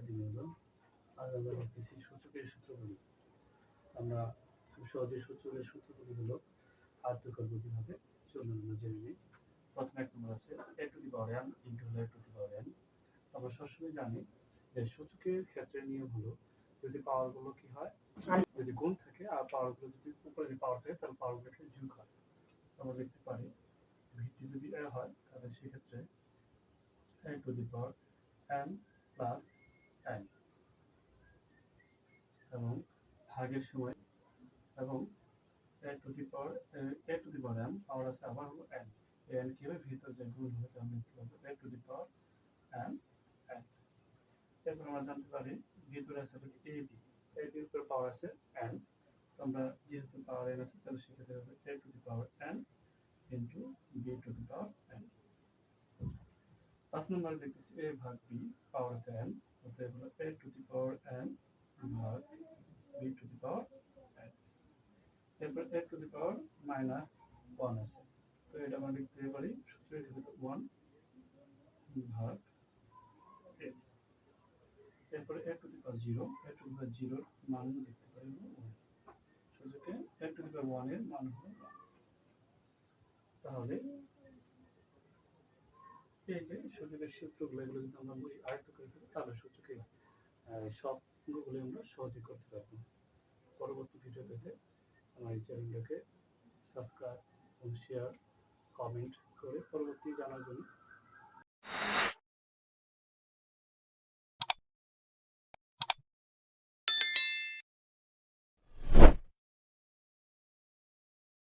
বিনোদন। আজ আমরা দেখতেছি সূচকের সূত্রগুলি। আমরা খুব সহজে সূচকের সূত্রগুলি হলো আয়ত্ত করব কিভাবে, চলুন আমরা জেনে নিই। প্রথমে এক নম্বর আছে a to the power n into a to the power n। আমরা সবসময় জানি যে সূচকের ক্ষেত্রে নিয়ম হলো যদি পাওয়ারগুলো কি হয়, যদি গুণ থাকে আর পাওয়ারগুলো যদি উপরে যদি পাওয়ার থাকে তাহলে পাওয়ারগুলোকে যোগ হয়। আমরা লিখতে পারি ভিত্তি যদি a হয় তাহলে সেক্ষেত্রে a to the power n plus n এবং ভাগের সময় এবং a to the power n পাওয়ার আছে আবার হলো n, n কি হবে ভিতর যে গুণ হবে তাহলে লিখতে পারবো a to the power n n। এরপর আমরা জানতে পারি ভিতরে আছে হলো ab, ab এর উপর পাওয়ার আছে n, তো আমরা যেহেতু পাওয়ার n আছে তাহলে সেক্ষেত্রে হবে a to the power n into b two the power n। 5 নম্বরে দেখতেছি a ভাগ b পাওয়ার আছে n, অতএব হলো a to the power n ভাগ b two the power n। এরপর a to the power minus 1 আছে, তো এটা আমরা লিখতে পারি সূত্রের ক্ষেত্রে 1 ভাগ a। এরপরে a to the power 0, a to the power 0 এর মান লিখতে পারি 1, সূচকে a টু দি পাওয়ার 1 এর মান হলো 1। তাহলে এই যে সূচকের সূত্রগুলো এগুলো যদি আমরা আয়ত্ত করে ফেলি তাহলে সূচকের সবগুলো আমরা সহজে করতে পারবো। পরবর্তী ভিডিও পেতে আমার এই চ্যানেলটাকে সাবস্ক্রাইব এবং শেয়ার কমেন্ট করে পরবর্তী জানার জন্য